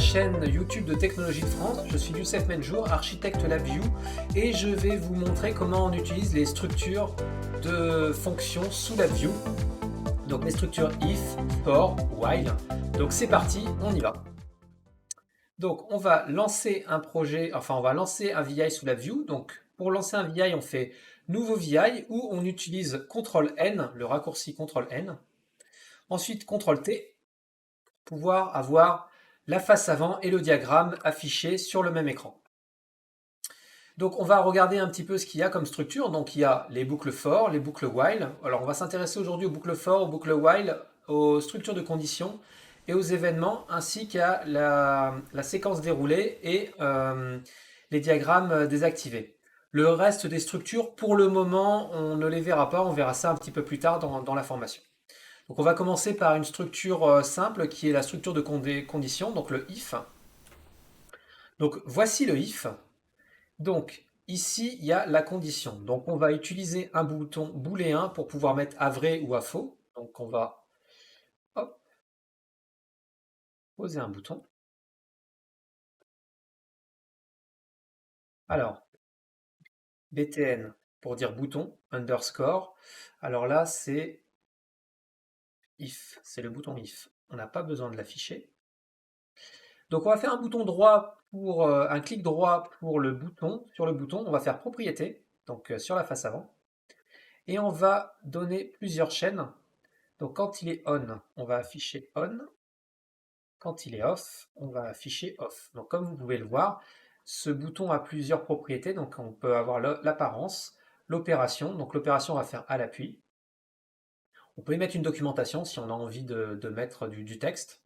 chaîne YouTube de Technologie de France. Je suis Youssef Menjour, architecte LabVIEW, et je vais vous montrer comment on utilise les structures de fonctions sous LabVIEW. Donc les structures if, for, while. Donc c'est parti, on y va. Donc on va lancer un projet, enfin on va lancer un VI sous LabVIEW. Donc pour lancer un VI, on fait nouveau VI où on utilise CTRL-N, le raccourci CTRL-N. Ensuite CTRL-T, pour pouvoir avoir la face avant et le diagramme affichés sur le même écran. Donc on va regarder un petit peu ce qu'il y a comme structure. Donc il y a les boucles for, les boucles while. Alors on va s'intéresser aujourd'hui aux boucles for, aux boucles while, aux structures de conditions et aux événements, ainsi qu'à la séquence déroulée et les diagrammes désactivés. Le reste des structures, pour le moment, on ne les verra pas, on verra ça un petit peu plus tard dans la formation. Donc on va commencer par une structure simple qui est la structure de conditions, donc le if. Donc voici le if. Donc ici il y a la condition. Donc on va utiliser un bouton booléen pour pouvoir mettre à vrai ou à faux. Donc on va hop, poser un bouton. Alors btn pour dire bouton, underscore. Alors là c'est if, c'est le bouton if. On n'a pas besoin de l'afficher. Donc on va faire un bouton droit pour un clic droit pour le bouton. Sur le bouton, on va faire propriété, donc sur la face avant. Et on va donner plusieurs chaînes. Donc quand il est on va afficher on. Quand il est off, on va afficher off. Donc comme vous pouvez le voir, ce bouton a plusieurs propriétés. Donc on peut avoir l'apparence, l'opération. Donc l'opération va faire à l'appui. On peut y mettre une documentation si on a envie de mettre du texte.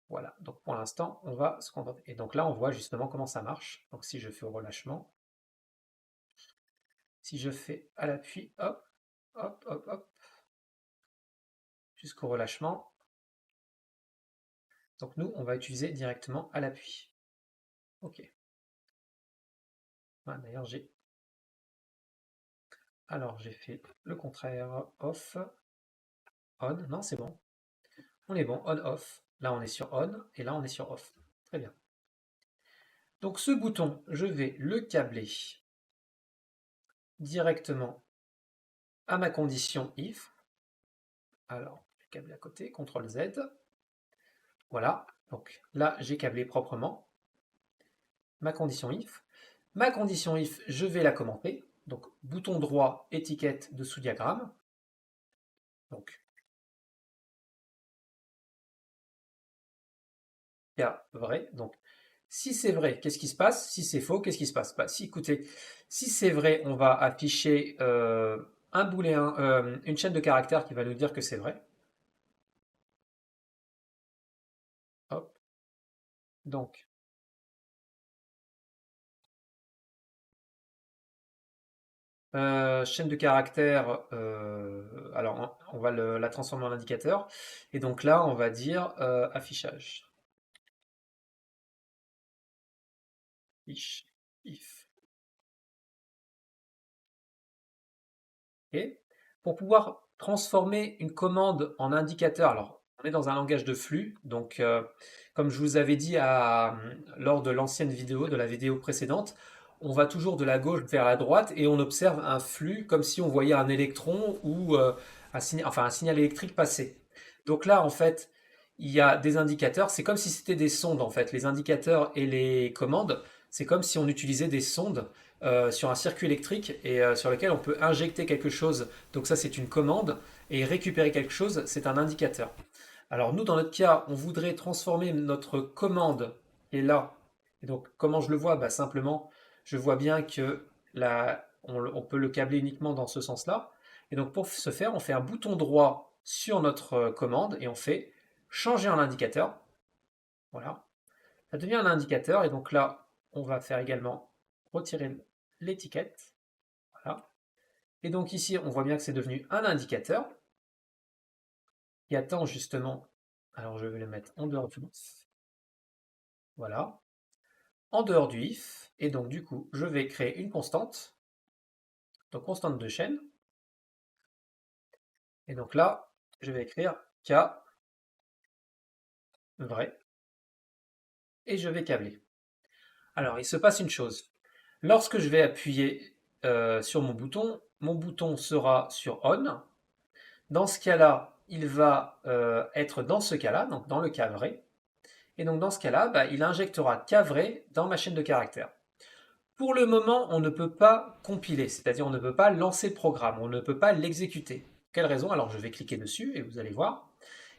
Voilà, donc pour l'instant, on va se contenter. Et donc là, on voit justement comment ça marche. Donc si je fais au relâchement, si je fais à l'appui, hop, hop, hop, hop, jusqu'au relâchement. Donc nous, on va utiliser directement à l'appui. Ok. Ah, d'ailleurs, j'ai fait le contraire, off, on. Non, c'est bon. On est bon, on, off. Là, on est sur on, et là, on est sur off. Très bien. Donc ce bouton, je vais le câbler directement à ma condition if. Alors, je câble à côté, CTRL Z. Voilà, donc là j'ai câblé proprement ma condition if. Ma condition if, je vais la commenter. Donc bouton droit, étiquette de sous-diagramme. Donc cas vrai. Donc si c'est vrai, qu'est-ce qui se passe? Si c'est faux, qu'est-ce qui se passe? Bah, si, écoutez, si c'est vrai, on va afficher un booléen, une chaîne de caractères qui va nous dire que c'est vrai. Hop. Donc chaîne de caractères, alors on va la transformer en indicateur. Et donc là, on va dire affichage. If. Et pour pouvoir transformer une commande en indicateur, alors on est dans un langage de flux, donc comme je vous avais dit lors de l'ancienne vidéo, de la vidéo précédente, on va toujours de la gauche vers la droite et on observe un flux comme si on voyait un électron ou un signal électrique passer. Donc là, en fait, il y a des indicateurs, c'est comme si c'était des sondes en fait. Les indicateurs et les commandes, c'est comme si on utilisait des sondes sur un circuit électrique et sur lequel on peut injecter quelque chose. Donc ça, c'est une commande. Et récupérer quelque chose, c'est un indicateur. Alors nous, dans notre cas, on voudrait transformer notre commande qui est là. Et donc, comment je le vois? Bah, simplement, je vois bien que là, on peut le câbler uniquement dans ce sens-là. Et donc, pour ce faire, on fait un bouton droit sur notre commande et on fait changer en indicateur. Voilà. Ça devient un indicateur. Et donc là, on va faire également retirer l'étiquette. Voilà. Et donc ici, on voit bien que c'est devenu un indicateur qui attend justement. Alors je vais le mettre en dehors du if. Voilà. En dehors du if. Et donc du coup, je vais créer une constante. Donc constante de chaîne. Et donc là, je vais écrire K vrai, et je vais câbler. Alors, il se passe une chose. Lorsque je vais appuyer sur mon bouton sera sur On. Dans ce cas-là, il va être dans ce cas-là, donc dans le cas vrai. Et donc dans ce cas-là, bah, il injectera cas vrai dans ma chaîne de caractères. Pour le moment, on ne peut pas compiler, c'est-à-dire on ne peut pas lancer le programme, on ne peut pas l'exécuter. Quelle raison? Alors je vais cliquer dessus et vous allez voir.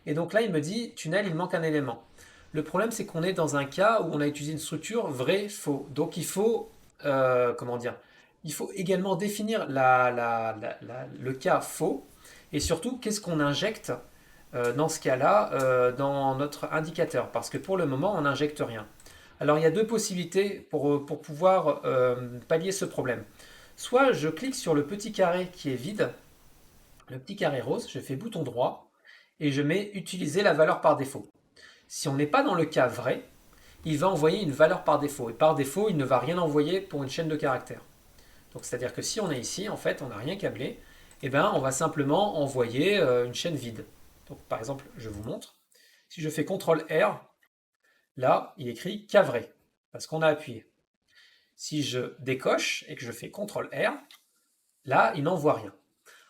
Et donc là, il me dit, tunnel, il manque un élément. Le problème, c'est qu'on est dans un cas où on a utilisé une structure vrai-faux. Donc il faut, comment dire, il faut également définir le cas faux et surtout qu'est-ce qu'on injecte dans ce cas-là dans notre indicateur. Parce que pour le moment, on n'injecte rien. Alors il y a deux possibilités pour pouvoir pallier ce problème. Soit je clique sur le petit carré qui est vide, le petit carré rose, je fais bouton droit et je mets utiliser la valeur par défaut. Si on n'est pas dans le cas vrai, il va envoyer une valeur par défaut. Et par défaut, il ne va rien envoyer pour une chaîne de caractères. Donc c'est-à-dire que si on est ici, en fait, on n'a rien câblé, et ben on va simplement envoyer une chaîne vide. Donc par exemple, je vous montre. Si je fais CTRL R, là, il écrit cas vrai, parce qu'on a appuyé. Si je décoche et que je fais CTRL R, là, il n'envoie rien.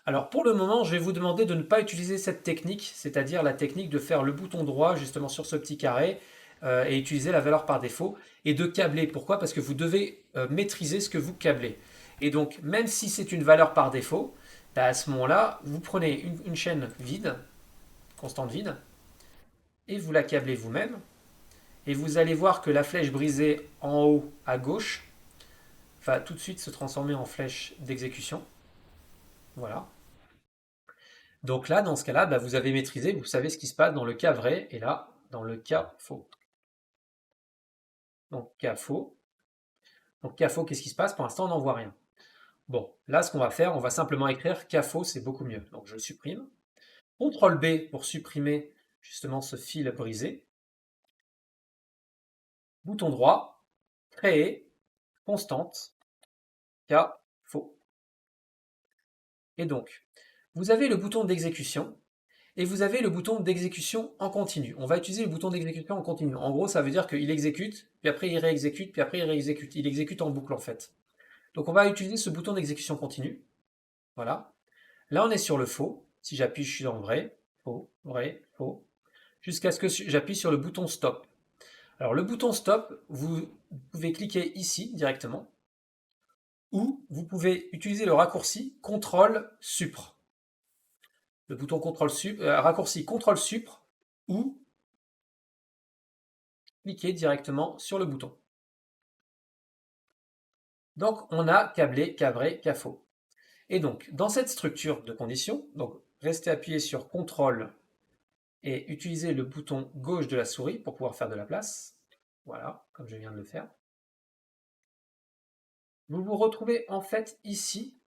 Alors pour le moment, je vais vous demander de ne pas utiliser cette technique, c'est-à-dire la technique de faire le bouton droit justement sur ce petit carré et utiliser la valeur par défaut et de câbler. Pourquoi? Parce que vous devez maîtriser ce que vous câblez. Et donc même si c'est une valeur par défaut, bah, à ce moment-là, vous prenez une chaîne vide, constante vide, et vous la câblez vous-même. Et vous allez voir que la flèche brisée en haut à gauche va tout de suite se transformer en flèche d'exécution. Voilà. Donc là, dans ce cas-là, bah, vous avez maîtrisé, vous savez ce qui se passe dans le cas vrai et là, dans le cas faux. Donc cas faux. Donc cas faux, qu'est-ce qui se passe? Pour l'instant, on n'en voit rien. Bon, là, ce qu'on va faire, on va simplement écrire cas faux, c'est beaucoup mieux. Donc je le supprime. CTRL B pour supprimer justement ce fil brisé. Bouton droit, créer, constante, cas faux. Et donc, vous avez le bouton d'exécution et vous avez le bouton d'exécution en continu. On va utiliser le bouton d'exécution en continu. En gros, ça veut dire qu'il exécute, puis après il réexécute, puis après il réexécute. Il exécute en boucle en fait. Donc on va utiliser ce bouton d'exécution continue. Voilà. Là, on est sur le faux. Si j'appuie, je suis dans le vrai, faux. Jusqu'à ce que j'appuie sur le bouton stop. Alors le bouton stop, vous pouvez cliquer ici directement, ou vous pouvez utiliser le raccourci CTRL SUPRE. Le bouton raccourci CTRL SUPRE, ou cliquer directement sur le bouton. Donc on a câblé, cabré, CAFO. Et donc dans cette structure de conditions, donc restez appuyé sur CTRL et utilisez le bouton gauche de la souris pour pouvoir faire de la place. Voilà, comme je viens de le faire. Vous vous retrouvez en fait ici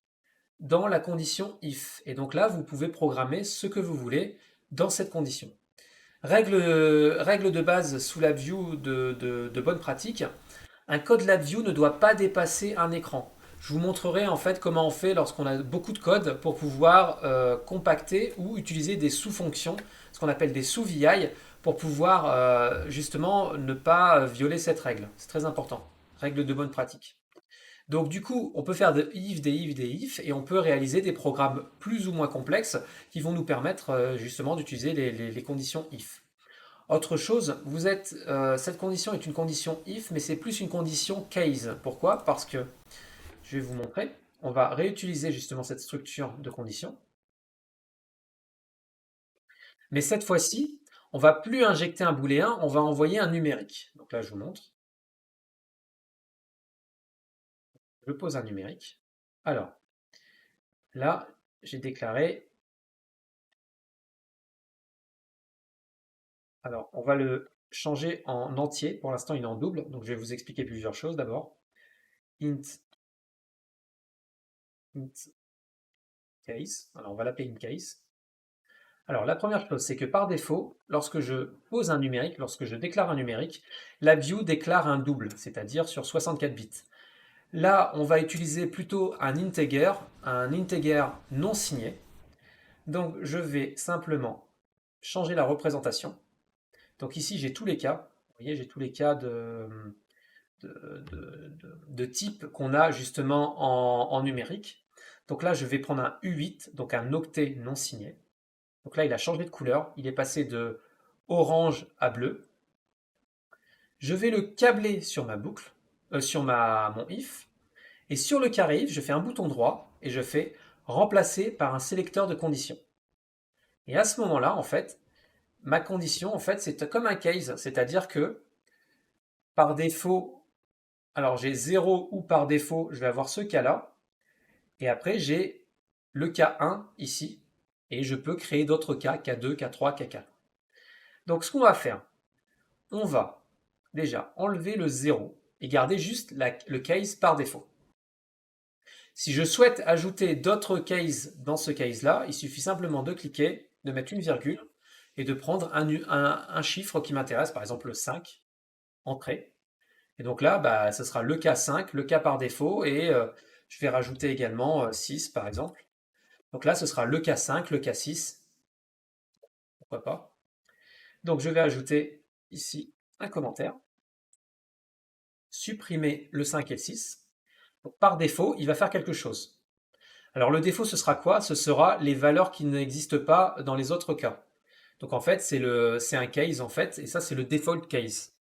dans la condition if. Et donc là, vous pouvez programmer ce que vous voulez dans cette condition. Règle de base sous LabVIEW de bonne pratique, un code LabVIEW ne doit pas dépasser un écran. Je vous montrerai en fait comment on fait lorsqu'on a beaucoup de code pour pouvoir compacter ou utiliser des sous-fonctions, ce qu'on appelle des sous-VI, pour pouvoir justement ne pas violer cette règle. C'est très important. Règle de bonne pratique. Donc du coup, on peut faire des if, et on peut réaliser des programmes plus ou moins complexes qui vont nous permettre justement d'utiliser les conditions if. Autre chose, cette condition est une condition if, mais c'est plus une condition case. Pourquoi? Parce que, je vais vous montrer, on va réutiliser justement cette structure de condition. Mais cette fois-ci, on va plus injecter un booléen, on va envoyer un numérique. Donc là, je vous montre. Je pose un numérique. Alors, là, j'ai déclaré. Alors, on va le changer en entier. Pour l'instant, il est en double, donc je vais vous expliquer plusieurs choses d'abord. Int case. Alors, on va l'appeler int case. Alors, la première chose, c'est que par défaut, lorsque je pose un numérique, lorsque je déclare un numérique, la view déclare un double, c'est-à-dire sur 64 bits. Là, on va utiliser plutôt un integer non signé. Donc, je vais simplement changer la représentation. Donc ici, j'ai tous les cas. Vous voyez, j'ai tous les cas de type qu'on a justement en numérique. Donc là, je vais prendre un U8, donc un octet non signé. Donc là, il a changé de couleur. Il est passé de orange à bleu. Je vais le câbler sur ma boucle, sur mon if. Et sur le carré if, je fais un bouton droit et je fais remplacer par un sélecteur de conditions. Et à ce moment-là, en fait, ma condition, en fait, c'est comme un case, c'est-à-dire que par défaut, alors j'ai 0 ou par défaut, je vais avoir ce cas-là. Et après, j'ai le cas 1 ici. Et je peux créer d'autres cas, K2, K3, K4. Donc ce qu'on va faire, on va déjà enlever le 0 et garder juste le case par défaut. Si je souhaite ajouter d'autres cases dans ce case-là, il suffit simplement de cliquer, de mettre une virgule et de prendre un chiffre qui m'intéresse, par exemple le 5, entrée. Et donc là, bah, ce sera le cas 5, le cas par défaut, et je vais rajouter également 6 par exemple. Donc là, ce sera le cas 5, le cas 6, pourquoi pas. Donc je vais ajouter ici un commentaire, supprimer le 5 et le 6. Donc, par défaut, il va faire quelque chose. Alors le défaut, ce sera quoi? Ce sera les valeurs qui n'existent pas dans les autres cas. Donc en fait, c'est un case en fait, et ça c'est le default case.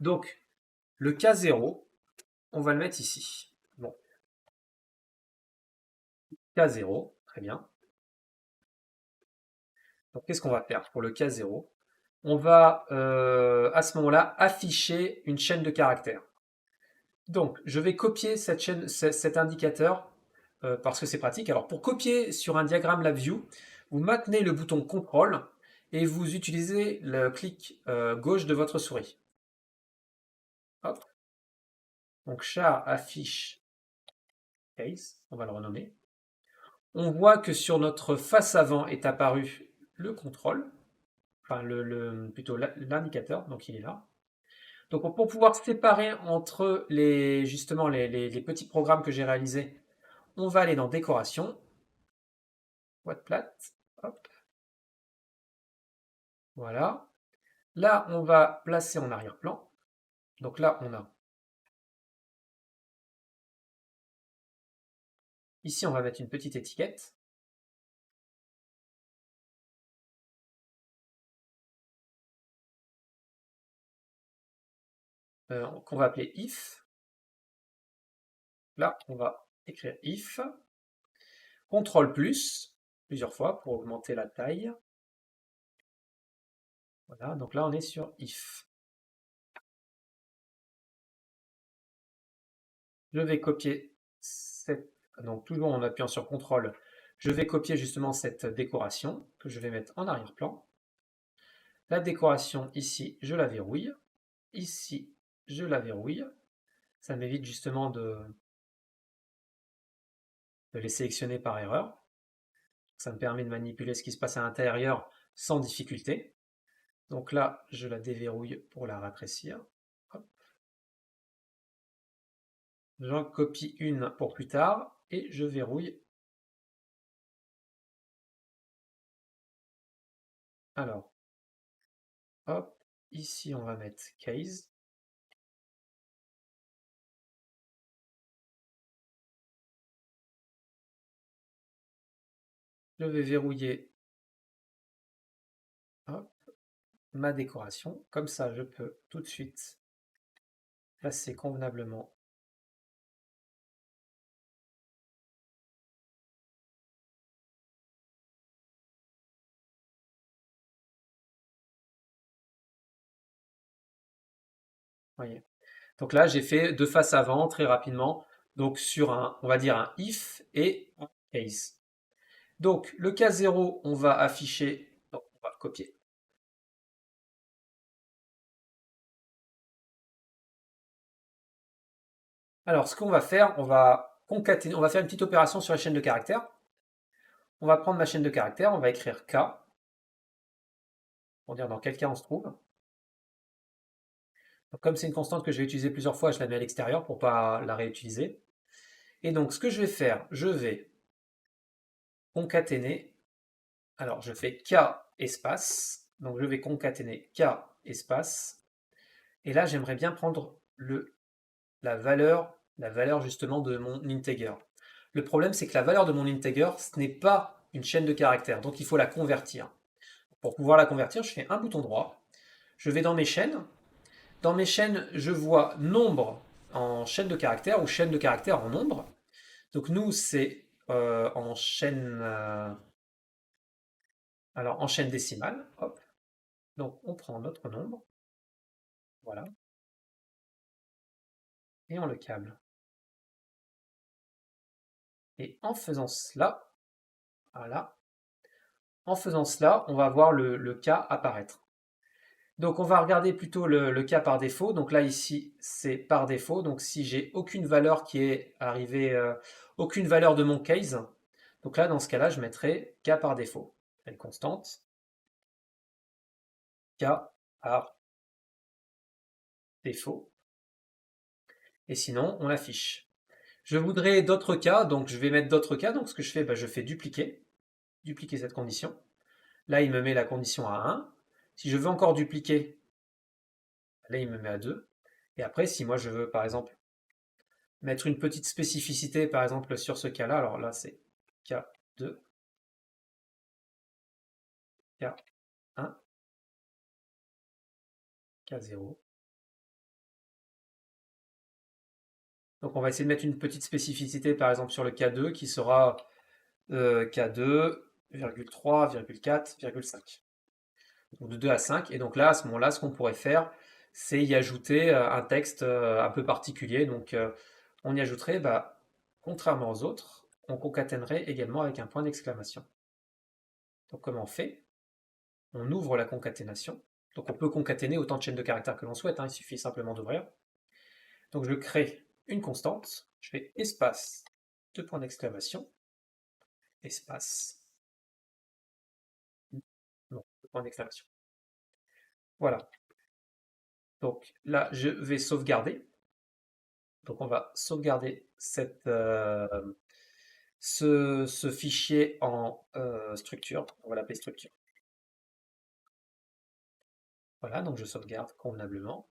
Donc le cas 0, on va le mettre ici. Bon, cas 0, très bien. Donc qu'est-ce qu'on va faire pour le cas 0? On va à ce moment-là afficher une chaîne de caractères. Donc je vais copier cet indicateur parce que c'est pratique. Alors pour copier sur un diagramme LabVIEW, vous maintenez le bouton CTRL et vous utilisez le clic gauche de votre souris. Hop. Donc char affiche case, on va le renommer. On voit que sur notre face avant est apparu le contrôle, enfin plutôt l'indicateur, donc il est là. Donc pour pouvoir séparer entre justement les petits programmes que j'ai réalisés, on va aller dans décoration, boîte plate, hop, voilà. Là, on va placer en arrière-plan. Donc là, on a. Ici, on va mettre une petite étiquette. Qu'on va appeler if. Là, on va écrire if. CTRL plus, plusieurs fois pour augmenter la taille. Voilà, donc là, on est sur if. Je vais copier cette. Donc, toujours en appuyant sur CTRL, je vais copier justement cette décoration que je vais mettre en arrière-plan. La décoration ici, je la verrouille. Ici, je la verrouille. Ça m'évite justement de les sélectionner par erreur. Ça me permet de manipuler ce qui se passe à l'intérieur sans difficulté. Donc là, je la déverrouille pour la rétrécir. J'en copie une pour plus tard et je verrouille. Alors, hop, ici on va mettre case. Je vais verrouiller hop, ma décoration. Comme ça, je peux tout de suite placer convenablement. Voyez. Donc là, j'ai fait de face avant très rapidement. Donc sur on va dire un if et un case. Donc le cas 0, on va afficher, non, on va copier. Alors ce qu'on va faire, on va concaténer, on va faire une petite opération sur la chaîne de caractères. On va prendre ma chaîne de caractères, on va écrire K, pour dire dans quel cas on se trouve. Donc, comme c'est une constante que je vais utiliser plusieurs fois, je la mets à l'extérieur pour ne pas la réutiliser. Et donc ce que je vais faire, je vais concaténer. Alors je fais K espace, Donc je vais concaténer K espace. Et là, j'aimerais bien prendre la valeur justement de mon integer. Le problème, c'est que la valeur de mon integer, ce n'est pas une chaîne de caractères, donc il faut la convertir. Pour pouvoir la convertir, je fais un bouton droit, je vais dans mes chaînes. Dans mes chaînes, je vois nombre en chaîne de caractères ou chaîne de caractères en nombre. Donc nous, c'est en chaîne, alors en chaîne décimale. Hop. Donc on prend notre nombre, voilà, et on le câble. Et en faisant cela, voilà, en faisant cela, on va voir le cas apparaître. Donc on va regarder plutôt le cas par défaut. Donc là ici c'est par défaut. Donc si j'ai aucune valeur qui est arrivée, aucune valeur de mon case, donc là dans ce cas-là je mettrai cas par défaut. Une constante, cas par défaut. Et sinon on l'affiche. Je voudrais d'autres cas, donc je vais mettre d'autres cas. Donc ce que je fais, je fais dupliquer cette condition. Là il me met la condition à 1. Si je veux encore dupliquer, là il me met à 2. Et après si moi je veux par exemple mettre une petite spécificité, par exemple, sur ce cas-là. Alors là, c'est K2, K1, K0. Donc on va essayer de mettre une petite spécificité, par exemple, sur le K2, qui sera K2, 3, 4, 5. Donc de 2 à 5. Et donc là, à ce moment-là, ce qu'on pourrait faire, c'est y ajouter un texte un peu particulier. Donc on y ajouterait, contrairement aux autres, on concatènerait également avec un point d'exclamation. Donc comment on fait? On ouvre la concaténation. Donc on peut concaténer autant de chaînes de caractères que l'on souhaite, il suffit simplement d'ouvrir. Donc je crée une constante, je fais espace, deux points d'exclamation, espace, non, deux points d'exclamation. Voilà. Donc là, je vais sauvegarder. Donc on va sauvegarder ce fichier en structure. On va l'appeler structure. Voilà, donc je sauvegarde convenablement.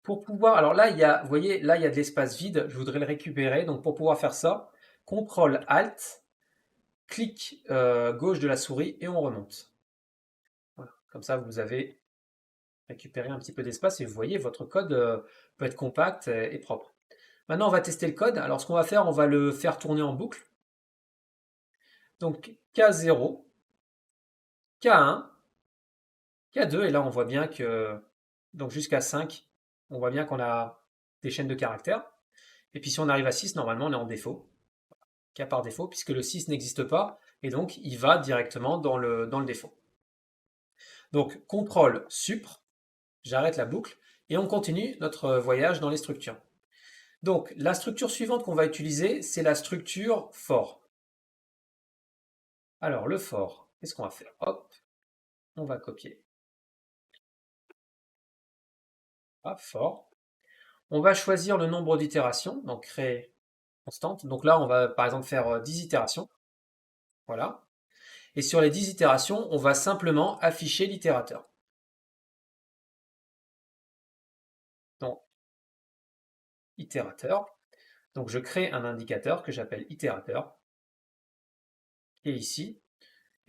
Pour pouvoir, alors là, vous voyez, là, il y a de l'espace vide, je voudrais le récupérer. Donc pour pouvoir faire ça, CTRL ALT, clic gauche de la souris et on remonte. Voilà. Comme ça, vous avez récupéré un petit peu d'espace et vous voyez, votre code peut être compact et propre. Maintenant, on va tester le code. Alors ce qu'on va faire, on va le faire tourner en boucle. Donc K0, K1, K2, et là on voit bien que, donc jusqu'à 5, on voit bien qu'on a des chaînes de caractères. Et puis si on arrive à 6, normalement on est en défaut. K par défaut, puisque le 6 n'existe pas, et donc il va directement dans le défaut. Donc CTRL SUPR, j'arrête la boucle, et on continue notre voyage dans les structures. Donc la structure suivante qu'on va utiliser, c'est la structure for. Alors le for, qu'est-ce qu'on va faire? Hop, on va copier. Ah, for. On va choisir le nombre d'itérations, donc créer constante. Donc là, on va par exemple faire 10 itérations. Voilà. Et sur les 10 itérations, on va simplement afficher l'itérateur. Donc, itérateur. Donc je crée un indicateur que j'appelle itérateur, qui est ici.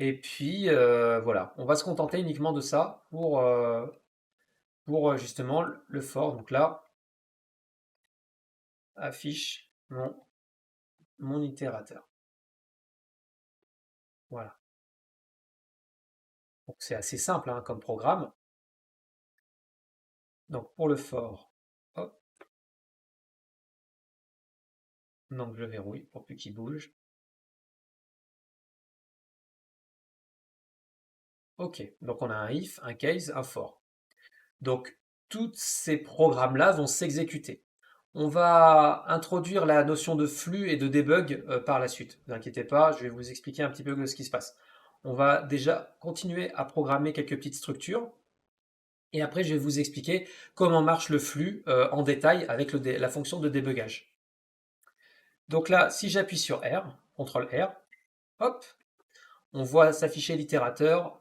Et puis voilà, on va se contenter uniquement de ça pour justement le for. Donc là, affiche mon itérateur. Voilà. Donc c'est assez simple comme programme. Donc pour le for, hop, donc je verrouille pour plus qu'il bouge. Ok, donc on a un if, un case, un for. Donc tous ces programmes-là vont s'exécuter. On va introduire la notion de flux et de debug par la suite. Ne vous inquiétez pas, je vais vous expliquer un petit peu ce qui se passe. On va déjà continuer à programmer quelques petites structures. Et après, je vais vous expliquer comment marche le flux en détail avec la fonction de débugage. Donc là, si j'appuie sur R, CTRL R, hop, on voit s'afficher l'itérateur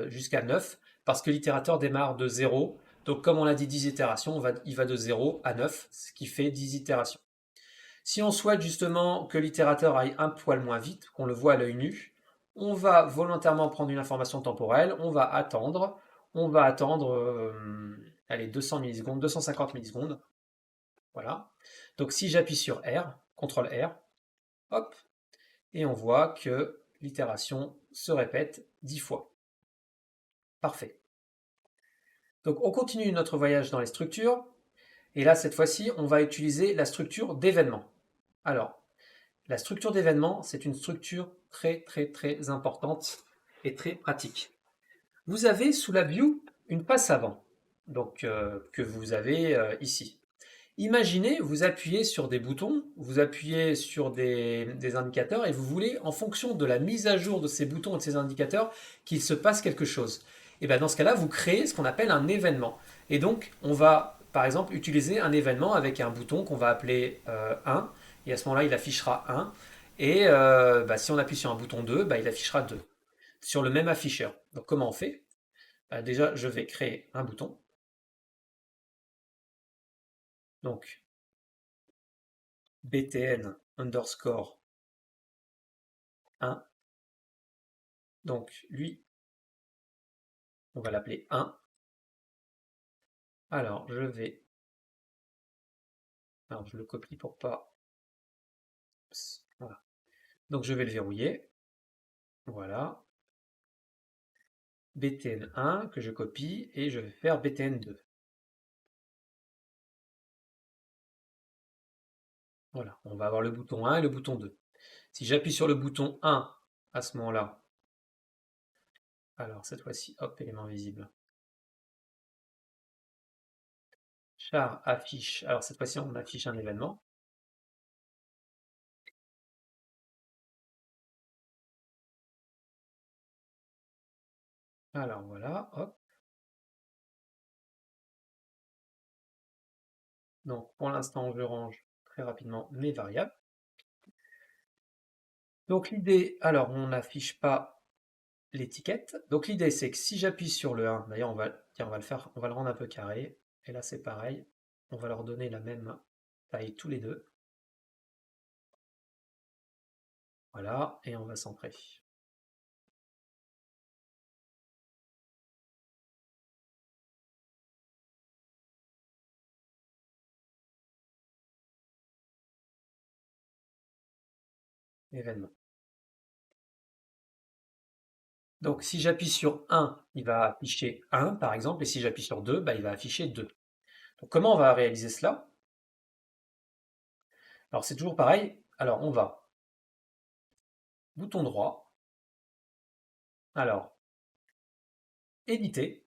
jusqu'à 9 parce que l'itérateur démarre de 0. Donc comme on a dit 10 itérations, il va de 0 à 9, ce qui fait 10 itérations. Si on souhaite justement que l'itérateur aille un poil moins vite, qu'on le voit à l'œil nu, on va volontairement prendre une information temporelle, on va attendre allez, 200 millisecondes, 250 millisecondes. Voilà. Donc si j'appuie sur R, CTRL R, hop, et on voit que l'itération se répète 10 fois. Parfait. Donc on continue notre voyage dans les structures, et là cette fois-ci on va utiliser la structure d'événement. Alors, la structure d'événement, c'est une structure très très très importante et très pratique. Vous avez sous la view une passe avant, donc que vous avez ici. Imaginez, vous appuyez sur des boutons, vous appuyez sur des indicateurs et vous voulez, en fonction de la mise à jour de ces boutons et de ces indicateurs, qu'il se passe quelque chose. Et bien dans ce cas-là, vous créez ce qu'on appelle un événement. Et donc, on va, par exemple, utiliser un événement avec un bouton qu'on va appeler 1, et à ce moment-là, il affichera 1. Et si on appuie sur un bouton 2, il affichera 2, sur le même afficheur. Donc comment on fait? Déjà, je vais créer un bouton. Donc, btn underscore 1. Donc lui, on va l'appeler 1. Alors je vais... Alors je le copie pour pas... Voilà. Donc je vais le verrouiller. Voilà. btn1 que je copie et je vais faire btn2. Voilà, on va avoir le bouton 1 et le bouton 2. Si j'appuie sur le bouton 1 à ce moment-là, alors cette fois-ci, hop, élément visible. Char affiche, alors cette fois-ci on affiche un événement. Alors voilà, hop. Donc pour l'instant je range très rapidement mes variables. Donc l'idée, alors on n'affiche pas l'étiquette. Donc l'idée c'est que si j'appuie sur le 1, d'ailleurs on va le faire, on va le rendre un peu carré. Et là c'est pareil, on va leur donner la même taille tous les deux. Voilà, et on va centrer. Événement. Donc si j'appuie sur 1, il va afficher 1 par exemple, et si j'appuie sur 2, il va afficher 2. Donc comment on va réaliser cela? Alors c'est toujours pareil, alors on va bouton droit, alors éditer.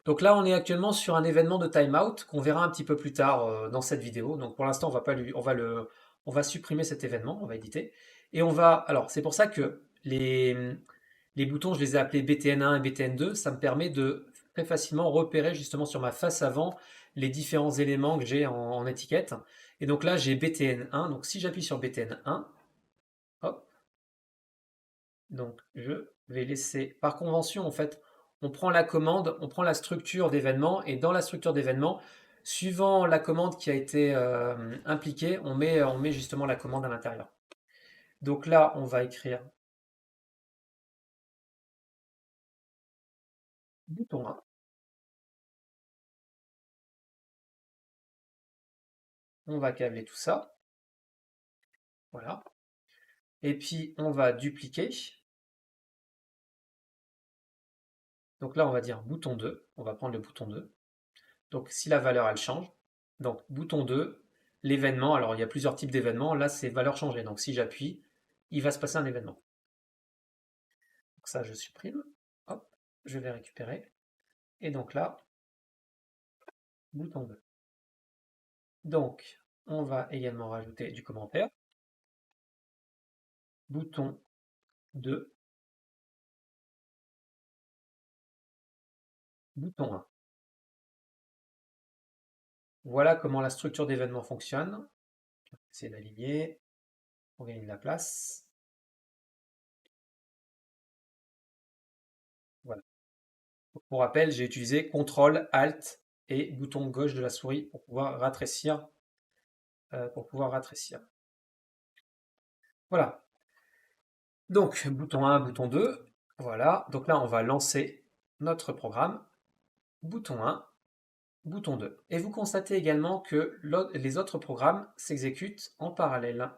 Donc là on est actuellement sur un événement de timeout qu'on verra un petit peu plus tard dans cette vidéo. Donc pour l'instant on va pas lui, on va supprimer cet événement, on va éditer. Et on va, alors c'est pour ça que les boutons je les ai appelés BTN1 et BTN2, ça me permet de très facilement repérer justement sur ma face avant les différents éléments que j'ai en étiquette. Et donc là j'ai BTN1, donc si j'appuie sur BTN1, hop, donc je vais laisser, par convention en fait, on prend la commande, on prend la structure d'événement et dans la structure d'événement, suivant la commande qui a été impliquée, on met justement la commande à l'intérieur. Donc là, on va écrire bouton 1. On va câbler tout ça. Voilà. Et puis on va dupliquer. Donc là, on va dire bouton 2. On va prendre le bouton 2. Donc si la valeur elle change, donc bouton 2, l'événement, alors il y a plusieurs types d'événements, là c'est valeur changée. Donc si j'appuie, il va se passer un événement. Donc ça je supprime, hop, je vais récupérer. Et donc là, bouton 2. Donc on va également rajouter du commentaire. Bouton 2, bouton 1. Voilà comment la structure d'événement fonctionne. Essayer d'aligner pour gagner de la place. Pour rappel, j'ai utilisé CTRL, ALT et bouton gauche de la souris pour pouvoir rétrécir. Voilà. Donc, bouton 1, bouton 2. Voilà. Donc là, on va lancer notre programme. Bouton 1, bouton 2. Et vous constatez également que les autres programmes s'exécutent en parallèle.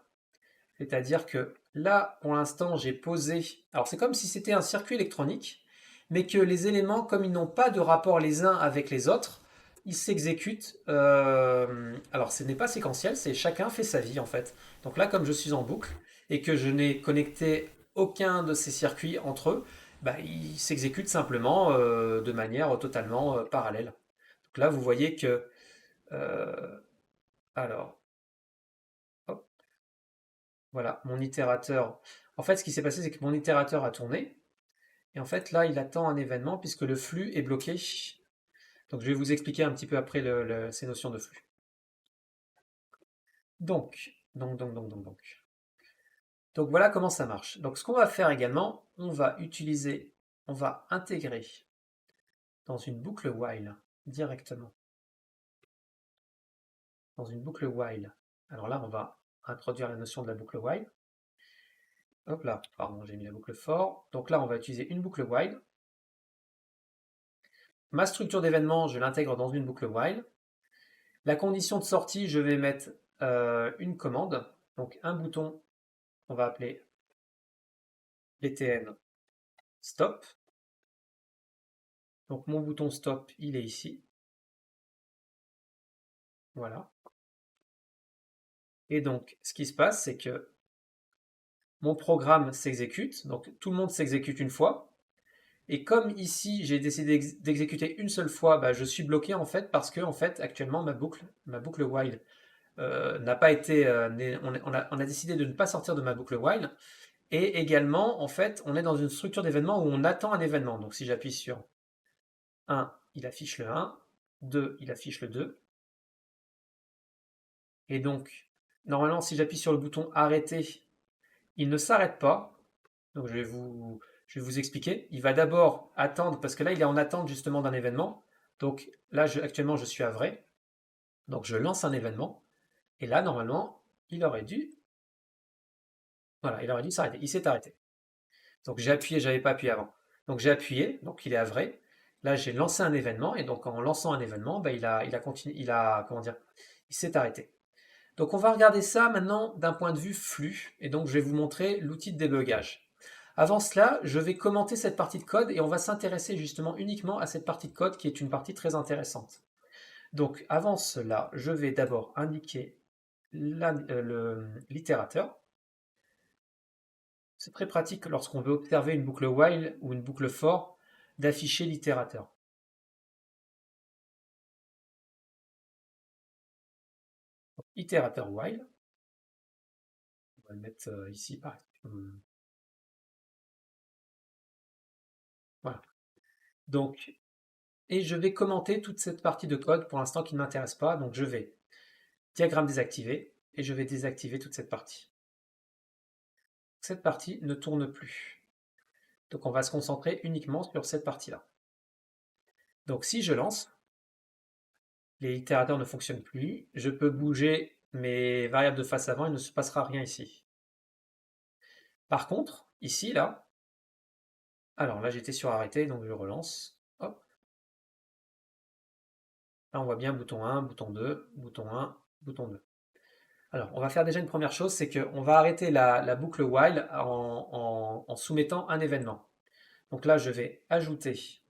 C'est-à-dire que là, pour l'instant, j'ai posé. Alors, c'est comme si c'était un circuit électronique, mais que les éléments, comme ils n'ont pas de rapport les uns avec les autres, ils s'exécutent. Alors, ce n'est pas séquentiel, c'est chacun fait sa vie en fait. Donc là, comme je suis en boucle et que je n'ai connecté aucun de ces circuits entre eux, bah, ils s'exécutent simplement de manière totalement parallèle. Donc là, vous voyez que. euh, alors, hop, voilà, mon itérateur. En fait, ce qui s'est passé, c'est que mon itérateur a tourné. Et en fait, là, il attend un événement puisque le flux est bloqué. Donc, je vais vous expliquer un petit peu après ces notions de flux. Donc, voilà comment ça marche. Donc, ce qu'on va faire également, on va intégrer dans une boucle while directement. Dans une boucle while. Alors là, on va introduire la notion de la boucle while. Hop là, pardon, j'ai mis la boucle for. Donc là, on va utiliser une boucle while. Ma structure d'événement, je l'intègre dans une boucle while. La condition de sortie, je vais mettre une commande, donc un bouton qu'on va appeler btn stop. Donc mon bouton stop, il est ici. Voilà. Et donc, ce qui se passe, c'est que mon programme s'exécute, donc tout le monde s'exécute une fois. Et comme ici, j'ai décidé d'exécuter une seule fois, bah, je suis bloqué en fait parce que en fait, actuellement, ma boucle while n'a pas été. On a décidé de ne pas sortir de ma boucle while. Et également, en fait, on est dans une structure d'événement où on attend un événement. Donc si j'appuie sur 1, il affiche le 1, 2, il affiche le 2. Et donc, normalement, si j'appuie sur le bouton arrêter, il ne s'arrête pas. Donc je vais vous expliquer. Il va d'abord attendre, parce que là, il est en attente justement d'un événement. Donc là, actuellement, je suis à vrai. Donc je lance un événement. Et là, normalement, il aurait dû. Voilà, il aurait dû s'arrêter. Il s'est arrêté. Donc j'ai appuyé, j'avais pas appuyé avant. Donc j'ai appuyé, donc il est à vrai. Là, j'ai lancé un événement, et donc en lançant un événement, bah, il a continué, comment dire, il s'est arrêté. Donc on va regarder ça maintenant d'un point de vue flux, et donc je vais vous montrer l'outil de débugage. Avant cela, je vais commenter cette partie de code et on va s'intéresser justement uniquement à cette partie de code qui est une partie très intéressante. Donc avant cela, je vais d'abord indiquer l'itérateur. C'est très pratique lorsqu'on veut observer une boucle while ou une boucle for d'afficher l'itérateur. Itérateur while. On va le mettre ici par exemple. Voilà. Donc, et je vais commenter toute cette partie de code pour l'instant qui ne m'intéresse pas. Donc je vais diagramme désactivé et je vais désactiver toute cette partie. Cette partie ne tourne plus. Donc on va se concentrer uniquement sur cette partie-là. Donc si je lance, les itérateurs ne fonctionnent plus. Je peux bouger mes variables de face avant, il ne se passera rien ici. Par contre, ici, là, alors là j'étais sur arrêter, donc je relance. Hop. Là on voit bien bouton 1, bouton 2, bouton 1, bouton 2. Alors on va faire déjà une première chose, c'est qu'on va arrêter la boucle while en soumettant un événement. Donc là je vais ajouter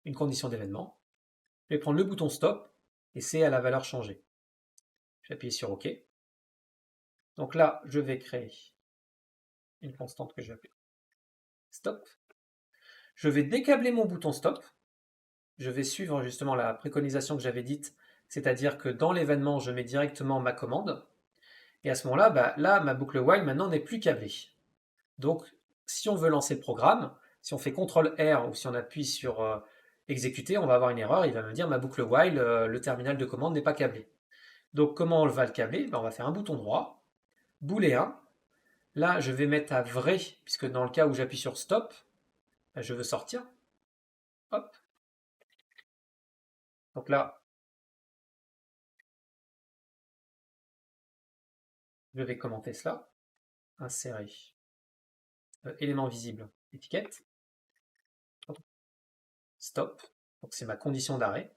une condition d'événement. Je vais prendre le bouton stop et c'est à la valeur changée. J'appuie sur OK. Donc là, je vais créer une constante que je vais appeler stop. Je vais décabler mon bouton stop. Je vais suivre justement la préconisation que j'avais dite, c'est-à-dire que dans l'événement, je mets directement ma commande. Et à ce moment-là, bah, là, ma boucle while maintenant n'est plus câblée. Donc, si on veut lancer le programme, si on fait CTRL R ou si on appuie sur exécuter, on va avoir une erreur. Il va me dire ma boucle while, le terminal de commande n'est pas câblé. Donc, comment on va le câbler? Ben, on va faire un bouton droit, booléen. Là, je vais mettre à vrai, puisque dans le cas où j'appuie sur stop, Je veux sortir. Hop. Donc là, je vais commenter cela. Insérer élément visible, étiquette. Stop. Donc c'est ma condition d'arrêt.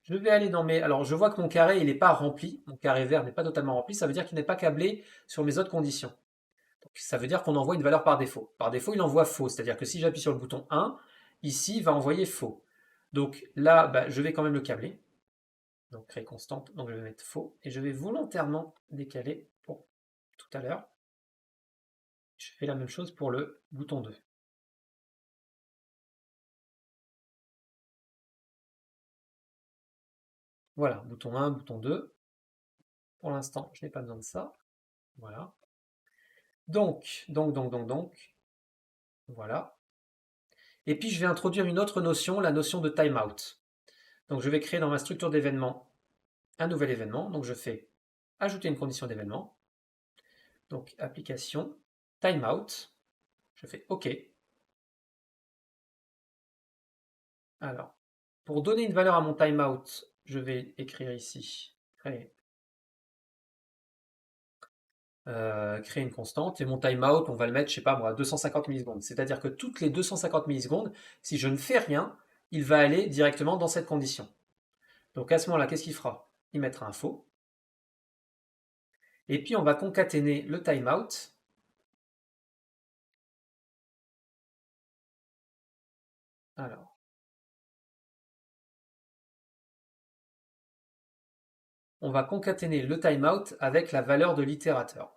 Je vais aller dans mes... Alors je vois que mon carré, il n'est pas rempli. Mon carré vert n'est pas totalement rempli. Ça veut dire qu'il n'est pas câblé sur mes autres conditions. Donc, ça veut dire qu'on envoie une valeur par défaut. Par défaut, il envoie faux. C'est-à-dire que si j'appuie sur le bouton 1, ici, il va envoyer faux. Donc là, bah, je vais quand même le câbler. Donc créer constante. Donc je vais mettre faux. Et je vais volontairement décaler pour tout à l'heure. Je fais la même chose pour le bouton 2. Voilà, bouton 1, bouton 2. Pour l'instant, je n'ai pas besoin de ça. Voilà. Donc, voilà. Et puis, je vais introduire une autre notion, la notion de timeout. Donc, je vais créer dans ma structure d'événement un nouvel événement. Donc, je fais ajouter une condition d'événement. Donc, application, timeout. Je fais OK. Alors, pour donner une valeur à mon timeout, je vais écrire ici, créer une constante. Et mon timeout, on va le mettre, je sais pas moi, à 250 millisecondes. C'est-à-dire que toutes les 250 millisecondes, si je ne fais rien, il va aller directement dans cette condition. Donc à ce moment-là, qu'est-ce qu'il fera? Il mettra un faux. Et puis on va concaténer le timeout. Alors, on va concaténer le timeout avec la valeur de l'itérateur.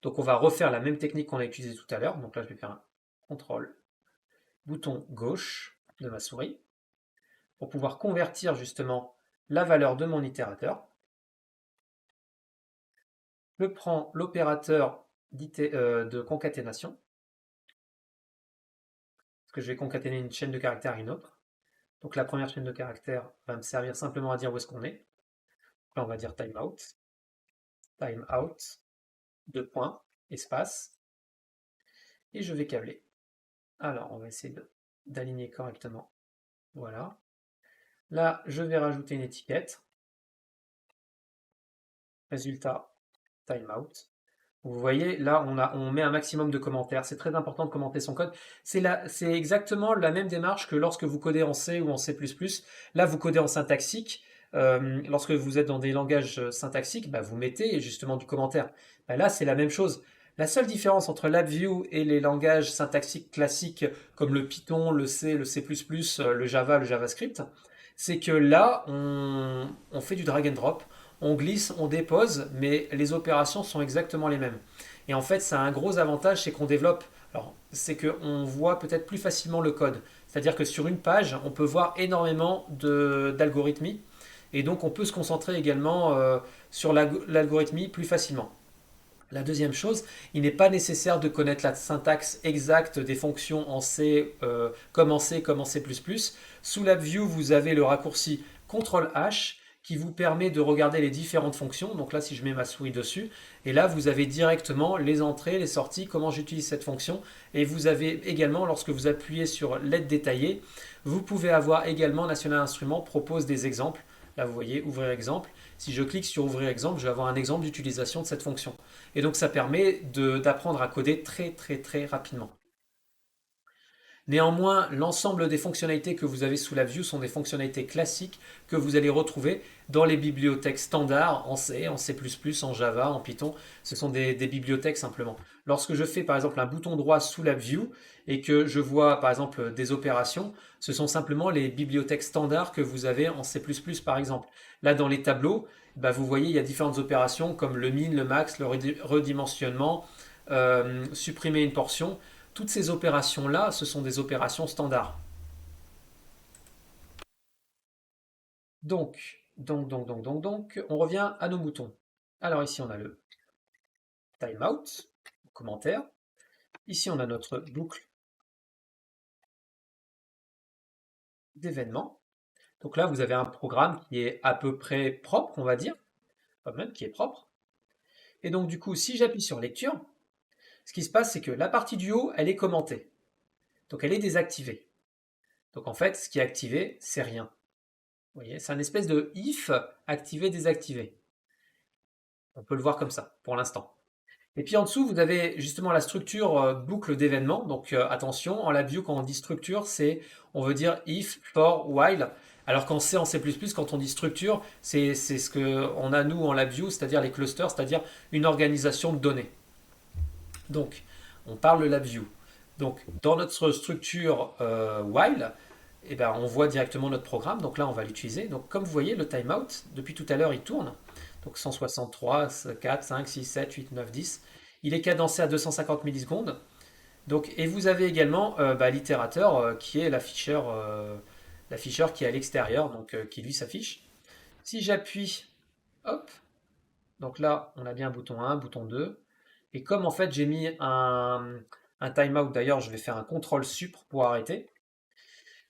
Donc on va refaire la même technique qu'on a utilisée tout à l'heure. Donc là, je vais faire un CTRL, bouton gauche de ma souris, pour pouvoir convertir justement la valeur de mon itérateur. Je prends l'opérateur de concaténation, parce que je vais concaténer une chaîne de caractères à une autre. Donc la première chaîne de caractères va me servir simplement à dire où est-ce qu'on est. Là, on va dire timeout, deux points, espace, et je vais câbler. Alors, on va essayer d'aligner correctement. Voilà. Là, je vais rajouter une étiquette. Résultat, timeout. Vous voyez, là, on met un maximum de commentaires. C'est très important de commenter son code. C'est exactement la même démarche que lorsque vous codez en C ou en C++. Là, vous codez en syntaxique. Lorsque vous êtes dans des langages syntaxiques, bah, vous mettez justement du commentaire. Bah, là, c'est la même chose. La seule différence entre LabVIEW et les langages syntaxiques classiques comme le Python, le C, le C++, le Java, le JavaScript, c'est que là, on fait du drag and drop, on glisse, on dépose, mais les opérations sont exactement les mêmes. Et en fait, ça a un gros avantage, c'est qu'on développe, alors c'est qu'on voit peut-être plus facilement le code. C'est-à-dire que sur une page, on peut voir énormément d'algorithmies, et donc on peut se concentrer également sur l'algorithmie plus facilement. La deuxième chose, il n'est pas nécessaire de connaître la syntaxe exacte des fonctions en C, comme en C, comme en C++. Sous LabVIEW, vous avez le raccourci CTRL-H qui vous permet de regarder les différentes fonctions. Donc là, si je mets ma souris dessus, et là, vous avez directement les entrées, les sorties, comment j'utilise cette fonction. Et vous avez également, lorsque vous appuyez sur l'aide détaillée, vous pouvez avoir également National Instruments propose des exemples. Là, vous voyez, ouvrir exemple. Si je clique sur ouvrir exemple, je vais avoir un exemple d'utilisation de cette fonction. Et donc, ça permet d'apprendre à coder très, très, très rapidement. Néanmoins, l'ensemble des fonctionnalités que vous avez sous LabVIEW sont des fonctionnalités classiques que vous allez retrouver dans les bibliothèques standards en C, en C++, en Java, en Python. Ce sont des bibliothèques simplement. Lorsque je fais par exemple un bouton droit sous LabVIEW et que je vois par exemple des opérations, ce sont simplement les bibliothèques standards que vous avez en C++ par exemple. Là, dans les tableaux, bah, vous voyez, il y a différentes opérations comme le min, le max, le redimensionnement, supprimer une portion. Toutes ces opérations-là, ce sont des opérations standards. Donc, on revient à nos moutons. Alors ici, on a le timeout, commentaire. Ici, on a notre boucle d'événements. Donc là, vous avez un programme qui est à peu près propre, on va dire, pas même qui est propre. Et donc, du coup, si j'appuie sur lecture, ce qui se passe, c'est que la partie du haut, elle est commentée. Donc elle est désactivée. Donc en fait, ce qui est activé, c'est rien. Vous voyez, c'est un espèce de if activé, désactivé. On peut le voir comme ça, pour l'instant. Et puis en dessous, vous avez justement la structure boucle d'événements. Donc attention, en LabVIEW, quand on dit structure, c'est, on veut dire if, for, while. Alors qu'en C, en C++, quand on dit structure, c'est ce qu'on a nous en LabVIEW, c'est-à-dire les clusters, c'est-à-dire une organisation de données. Donc, on parle de LabVIEW. Donc, dans notre structure while, eh ben, on voit directement notre programme. Donc là, on va l'utiliser. Donc, comme vous voyez, le timeout, depuis tout à l'heure, il tourne. Donc 163, 4, 5, 6, 7, 8, 9, 10. Il est cadencé à 250 millisecondes. Donc, et vous avez également l'itérateur qui est l'afficheur qui est à l'extérieur, donc qui lui s'affiche. Si j'appuie, hop, donc là, on a bien bouton 1, bouton 2. Et comme en fait j'ai mis un timeout, d'ailleurs je vais faire un contrôle supr pour arrêter,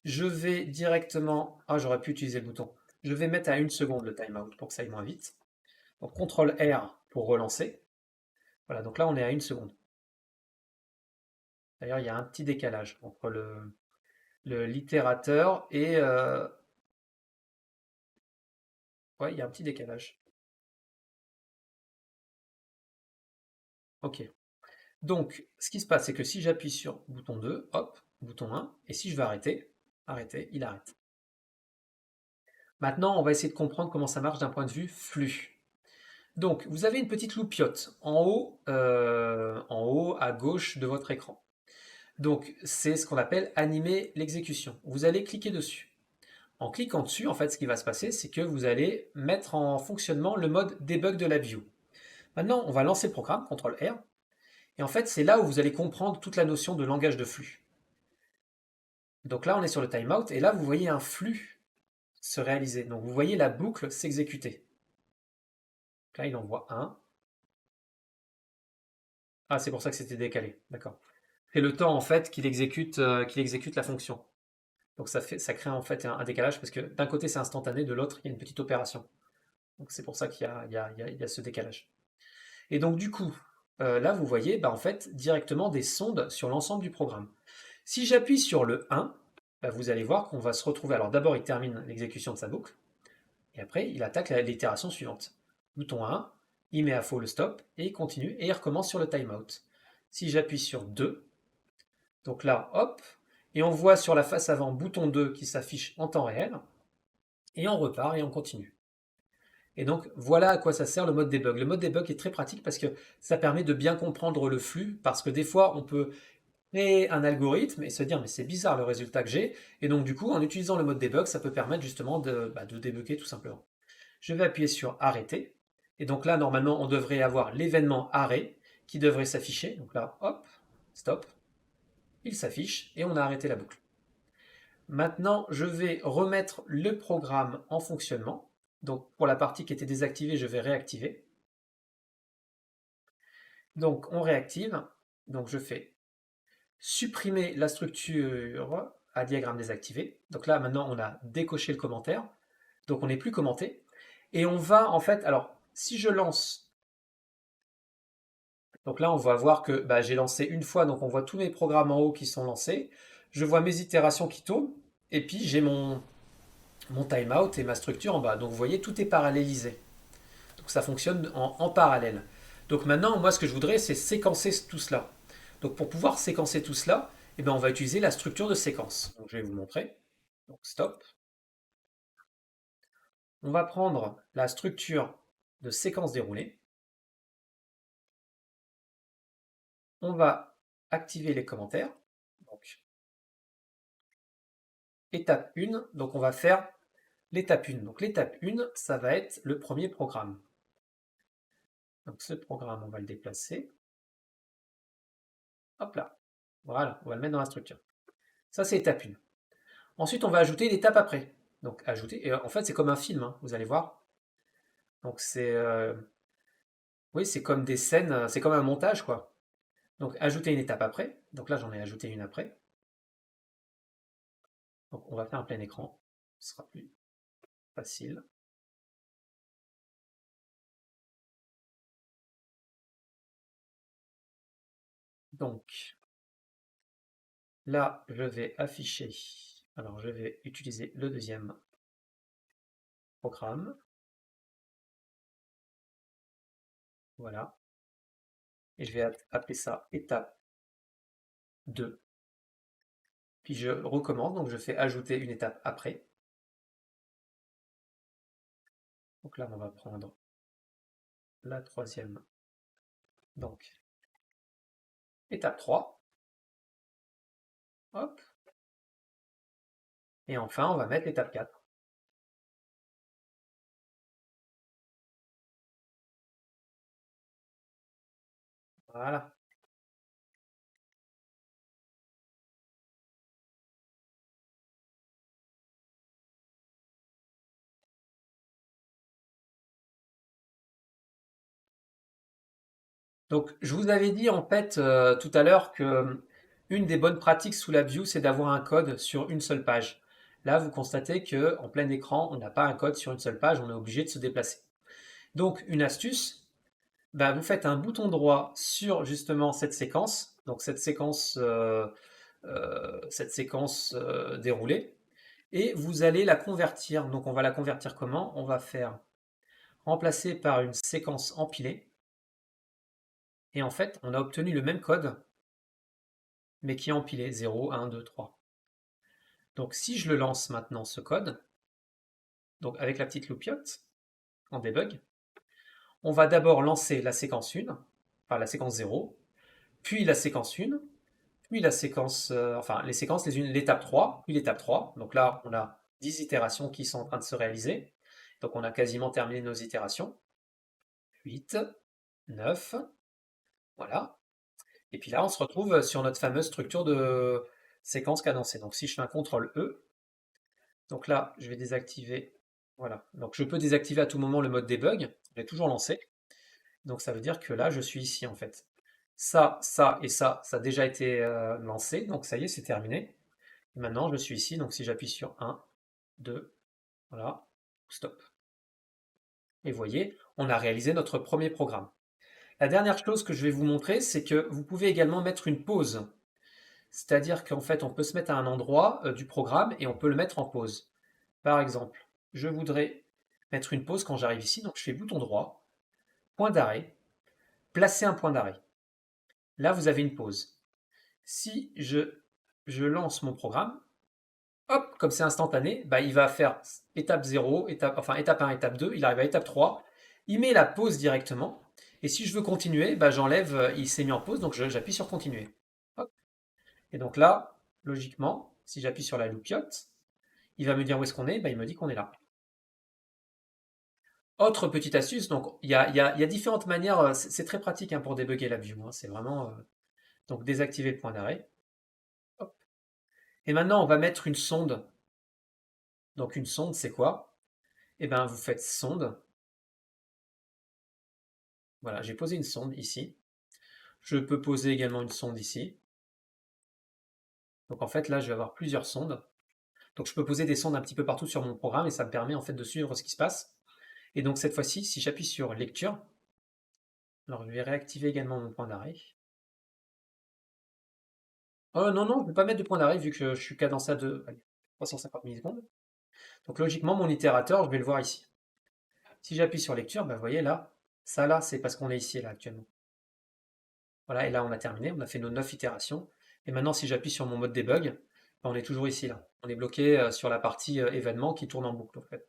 je vais directement, ah j'aurais pu utiliser le bouton, je vais mettre à 1 seconde le timeout pour que ça aille moins vite. Donc contrôle R pour relancer. Voilà, donc là on est à 1 seconde. D'ailleurs il y a un petit décalage entre l'itérateur et... ouais, il y a un petit décalage. Ok. Donc ce qui se passe, c'est que si j'appuie sur bouton 2, hop, bouton 1, et si je veux arrêter, il arrête. Maintenant, on va essayer de comprendre comment ça marche d'un point de vue flux. Donc, vous avez une petite loupiote en haut à gauche de votre écran. Donc, c'est ce qu'on appelle animer l'exécution. Vous allez cliquer dessus. En cliquant dessus, en fait, ce qui va se passer, c'est que vous allez mettre en fonctionnement le mode debug de LabVIEW. Maintenant, on va lancer le programme, CTRL R, et en fait, c'est là où vous allez comprendre toute la notion de langage de flux. Donc là, on est sur le timeout, et là, vous voyez un flux se réaliser. Donc, vous voyez la boucle s'exécuter. Là, il envoie 1. Ah, c'est pour ça que c'était décalé. D'accord. C'est le temps en fait qu'il exécute la fonction. Donc ça crée en fait un décalage parce que d'un côté c'est instantané, de l'autre il y a une petite opération. Donc c'est pour ça qu'il y a ce décalage. Et donc du coup, là vous voyez en fait directement des sondes sur l'ensemble du programme. Si j'appuie sur le 1, vous allez voir qu'on va se retrouver. Alors d'abord il termine l'exécution de sa boucle et après il attaque l'itération suivante. Bouton 1, il met à faux le stop et il continue et il recommence sur le timeout. Si j'appuie sur 2, donc là, hop, et on voit sur la face avant bouton 2 qui s'affiche en temps réel, et on repart et on continue. Et donc voilà à quoi ça sert le mode debug. Le mode debug est très pratique parce que ça permet de bien comprendre le flux, parce que des fois on peut créer un algorithme et se dire mais c'est bizarre le résultat que j'ai, et donc du coup en utilisant le mode debug ça peut permettre justement de débugger tout simplement. Je vais appuyer sur arrêter, et donc là normalement on devrait avoir l'événement arrêt qui devrait s'afficher, donc là hop, stop, il s'affiche et on a arrêté la boucle. Maintenant, je vais remettre le programme en fonctionnement. Donc, pour la partie qui était désactivée, je vais réactiver. Donc, on réactive. Donc, je fais supprimer la structure à diagramme désactivé. Donc là, maintenant, on a décoché le commentaire. Donc, on n'est plus commenté. Et on va, en fait, alors, si je lance, donc là, on va voir que j'ai lancé une fois. Donc, on voit tous mes programmes en haut qui sont lancés. Je vois mes itérations qui tournent. Et puis, j'ai mon timeout et ma structure en bas. Donc vous voyez, tout est parallélisé. Donc ça fonctionne en parallèle. Donc maintenant, moi, ce que je voudrais, c'est séquencer tout cela. Donc pour pouvoir séquencer tout cela, on va utiliser la structure de séquence. Donc je vais vous montrer. Donc stop. On va prendre la structure de séquence déroulée. On va activer les commentaires. Donc étape 1, donc on va faire l'étape 1. Donc l'étape 1, ça va être le premier programme. Donc ce programme, on va le déplacer. Hop là. Voilà, on va le mettre dans la structure. Ça, c'est étape 1. Ensuite, on va ajouter l'étape après. Donc ajouter, et en fait, c'est comme un film, hein, vous allez voir. Donc oui, c'est comme des scènes, c'est comme un montage, quoi. Donc ajouter une étape après. Donc là, j'en ai ajouté une après. Donc on va faire un plein écran. Ce sera plus facile. Donc Là, je vais afficher. Alors, je vais utiliser le deuxième programme. Voilà. Et je vais appeler ça étape 2. Puis je recommence, donc je fais ajouter une étape après. Donc là, on va prendre la troisième. Donc, étape 3. Hop. Et enfin, on va mettre l'étape 4. Voilà. Donc, je vous avais dit en fait tout à l'heure que une des bonnes pratiques sous la View, c'est d'avoir un code sur une seule page. Là, vous constatez que en plein écran, on n'a pas un code sur une seule page, on est obligé de se déplacer. Donc, une astuce, bah, vous faites un bouton droit sur justement cette séquence, donc cette séquence déroulée, et vous allez la convertir. Donc, on va la convertir comment? On va faire remplacer par une séquence empilée. Et en fait, on a obtenu le même code, mais qui est empilé 0, 1, 2, 3. Donc si je le lance maintenant, ce code, donc avec la petite loupiote, en debug, on va d'abord lancer la séquence 1, enfin la séquence 0, puis la séquence 1, puis la séquence, enfin les séquences, l'étape 3, puis l'étape 3. Donc là, on a 10 itérations qui sont en train de se réaliser. Donc on a quasiment terminé nos itérations. 8, 9, voilà. Et puis là, on se retrouve sur notre fameuse structure de séquence cadencée. Donc si je fais un CTRL E, donc là, je vais désactiver. Voilà. Donc je peux désactiver à tout moment le mode debug. Je l'ai toujours lancé. Donc ça veut dire que là, je suis ici en fait. Ça et ça a déjà été lancé. Donc ça y est, c'est terminé. Et maintenant, je suis ici. Donc si j'appuie sur 1, 2, voilà, stop. Et vous voyez, on a réalisé notre premier programme. La dernière chose que je vais vous montrer, c'est que vous pouvez également mettre une pause. C'est-à-dire qu'en fait, on peut se mettre à un endroit du programme et on peut le mettre en pause. Par exemple, je voudrais mettre une pause quand j'arrive ici, donc je fais bouton droit, point d'arrêt, placer un point d'arrêt. Là, vous avez une pause. Si je lance mon programme, hop, comme c'est instantané, bah, il va faire étape 0, étape 1, étape 2, il arrive à étape 3, il met la pause directement, et si je veux continuer, bah, j'enlève, il s'est mis en pause, donc j'appuie sur continuer. Hop. Et donc là, logiquement, si j'appuie sur la loupiote, il va me dire où est-ce qu'on est, bah, il me dit qu'on est là. Autre petite astuce, donc il y a différentes manières, c'est très pratique hein, pour débugger la view, hein, c'est vraiment... donc désactiver le point d'arrêt. Et maintenant, on va mettre une sonde. Donc une sonde, c'est quoi? Eh bien, vous faites sonde. Voilà, j'ai posé une sonde ici. Je peux poser également une sonde ici. Donc en fait, là, je vais avoir plusieurs sondes. Donc je peux poser des sondes un petit peu partout sur mon programme et ça me permet en fait de suivre ce qui se passe. Et donc cette fois-ci, si j'appuie sur lecture, alors je vais réactiver également mon point d'arrêt. Oh non, non, je ne vais pas mettre de point d'arrêt vu que je suis cadencé à 350 millisecondes. Donc logiquement, mon itérateur, je vais le voir ici. Si j'appuie sur lecture, ben, vous voyez là, ça là, c'est parce qu'on est ici là actuellement. Voilà, et là on a terminé, on a fait nos 9 itérations. Et maintenant, si j'appuie sur mon mode debug, ben, on est toujours ici là. On est bloqué sur la partie événement qui tourne en boucle en fait.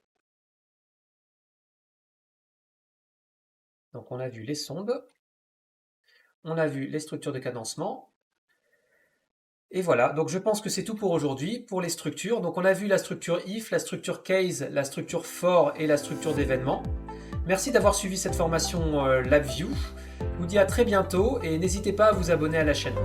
Donc on a vu les sondes, on a vu les structures de cadencement. Et voilà, donc je pense que c'est tout pour aujourd'hui, pour les structures. Donc on a vu la structure if, la structure case, la structure for et la structure d'événement. Merci d'avoir suivi cette formation LabVIEW. Je vous dis à très bientôt et n'hésitez pas à vous abonner à la chaîne.